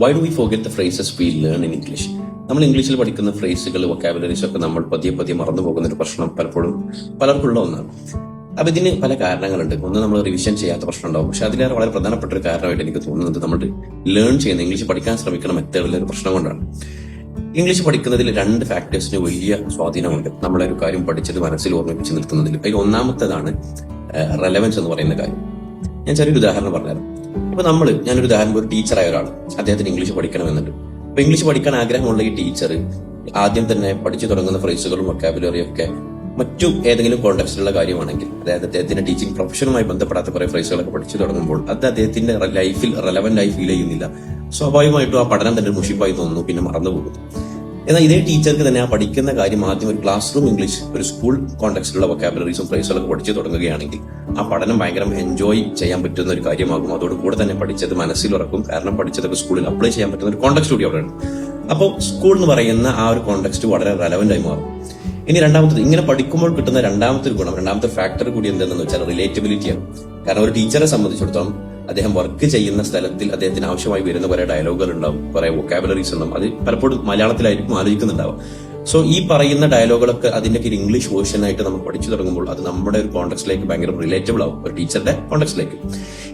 Why do we forget the phrases we learn in English? നമ്മൾ ഇംഗ്ലീഷിൽ പഠിക്കുന്ന ഫ്രേസുകൾ, vocabularies ഒക്കെ നമ്മൾ പതിയെ മറന്നു പോകുന്ന ഒരു പ്രശ്നം പലപ്പോഴും പലർക്കുള്ള ഒന്നാണ്. അപ്പൊ ഇതിന് പല കാരണങ്ങളുണ്ട്. ഒന്ന്, നമ്മൾ റിവിഷൻ ചെയ്യാത്ത പ്രശ്നം ഉണ്ടാവും. പക്ഷെ അതിലേറെ വളരെ പ്രധാനപ്പെട്ട ഒരു കാരണമായിട്ട് എനിക്ക് തോന്നുന്നത് നമ്മൾ ലേൺ ചെയ്യുന്ന ഇംഗ്ലീഷ് പഠിക്കാൻ ശ്രമിക്കുന്ന മെത്തേഡിലെ ഒരു പ്രശ്നം കൊണ്ടാണ്. ഇംഗ്ലീഷ് പഠിക്കുന്നതിൽ 2 ഫാക്ടേഴ്സിന് വലിയ സ്വാധീനമുണ്ട് നമ്മളെ ഒരു കാര്യം പഠിച്ചത് മനസ്സിൽ ഓർമ്മിപ്പിച്ച് നിർത്തുന്നതിൽ. അതിൽ ഒന്നാമത്തേതാണ് റെലവൻസ് എന്ന് പറയുന്ന കാര്യം. ഞാൻ ചെറിയൊരു ഉദാഹരണം പറഞ്ഞുതരാം. ഇപ്പൊ ഞാനൊരു ഉദാഹരണം, ഒരു ടീച്ചറായ ഒരാൾ, അദ്ദേഹത്തിന് ഇംഗ്ലീഷ് പഠിക്കണമെന്നുണ്ട്. അപ്പൊ ഇംഗ്ലീഷ് പഠിക്കാൻ ആഗ്രഹമുള്ള ഈ ടീച്ചർ ആദ്യം തന്നെ പഠിച്ചു തുടങ്ങുന്ന ഫ്രേസുകളും വൊക്കാബുലറിയും ഒക്കെ മറ്റു ഏതെങ്കിലും കോണ്ടെക്സ്റ്റിലുള്ള കാര്യമാണെങ്കിൽ, അതായത് അദ്ദേഹത്തിന്റെ ടീച്ചിങ് പ്രൊഫഷനുമായി ബന്ധപ്പെടാത്ത കുറെ ഫ്രേസുകളൊക്കെ പഠിച്ചു തുടങ്ങുമ്പോൾ അത് അദ്ദേഹത്തിന്റെ ലൈഫിൽ റെലവന്റ് ആയി ഫീൽ ചെയ്യുന്നില്ല. സ്വാഭാവികമായിട്ടും ആ പഠനം തന്നെ മുഷിപ്പായി തോന്നുന്നു, പിന്നെ മറന്നുപോകും. എന്നാൽ ഇതേ ടീച്ചർക്ക് തന്നെ ആ പഠിക്കുന്ന കാര്യം ആദ്യം ഒരു ക്ലാസ് റൂം ഇംഗ്ലീഷ്, ഒരു സ്കൂൾ കോണ്ടെക്സ്റ്റിലുള്ള വൊക്കാബുലറീസും ഫ്രേസുകളൊക്കെ പഠിച്ചു തുടങ്ങുകയാണെങ്കിൽ ആ പഠനം ഭയങ്കര എൻജോയ് ചെയ്യാൻ പറ്റുന്ന ഒരു കാര്യമാകും. അതോടുകൂടെ തന്നെ പഠിച്ചത് മനസ്സിലുറക്കും. കാരണം പഠിച്ചതൊക്കെ സ്കൂളിൽ അപ്ലൈ ചെയ്യാൻ പറ്റുന്ന ഒരു കോണ്ടെക്സ്റ്റ് കൂടി അവിടെയാണ്. അപ്പോൾ സ്കൂൾ എന്ന് പറയുന്ന ആ ഒരു കോണ്ടെക്സ്റ്റ് വളരെ റെലവന്റ് ആയി മാറും. ഇനി രണ്ടാമത്തത്, ഇങ്ങനെ പഠിക്കുമ്പോൾ കിട്ടുന്ന രണ്ടാമത്തെ ഒരു ഗുണം, രണ്ടാമത്തെ ഫാക്ടർ കൂടി എന്താണെന്ന് വെച്ചാൽ റിലേറ്റബിലിറ്റിയാണ്. കാരണം ഒരു ടീച്ചറെ സംബന്ധിച്ചിടത്തോളം അദ്ദേഹം വർക്ക് ചെയ്യുന്ന സ്ഥലത്തിൽ അദ്ദേഹത്തിന് ആവശ്യമായി വരുന്ന കുറെ ഡയലോഗുകൾ ഉണ്ടാവും, കുറെ വൊക്കാബുലറീസ് ഉണ്ടാവും. അത് പലപ്പോഴും മലയാളത്തിലായിരിക്കും ആലോചിക്കുന്നുണ്ടാവും. സോ ഈ പറയുന്ന ഡയലോഗുകളൊക്കെ അതിന്റെ ഒരു ഇംഗ്ലീഷ് വേർഷനായിട്ട് നമ്മൾ പഠിച്ചു തുടങ്ങുമ്പോൾ അത് നമ്മുടെ ഒരു കോണ്ടെക്സ്റ്റിലേക്ക് ഭയങ്കര റിലേറ്റബിൾ ആവും, ഒരു ടീച്ചറുടെ കോണ്ടെക്സ്റ്റിലേക്ക്.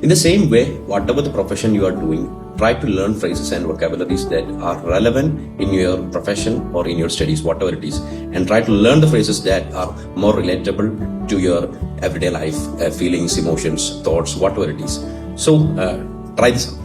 In the same way, whatever the profession you are doing, try to learn phrases and vocabularies that are relevant in your profession or in your studies, whatever it is, and try to learn the phrases that are more relatable to your everyday life, feelings, emotions, thoughts, whatever it is. So try this out.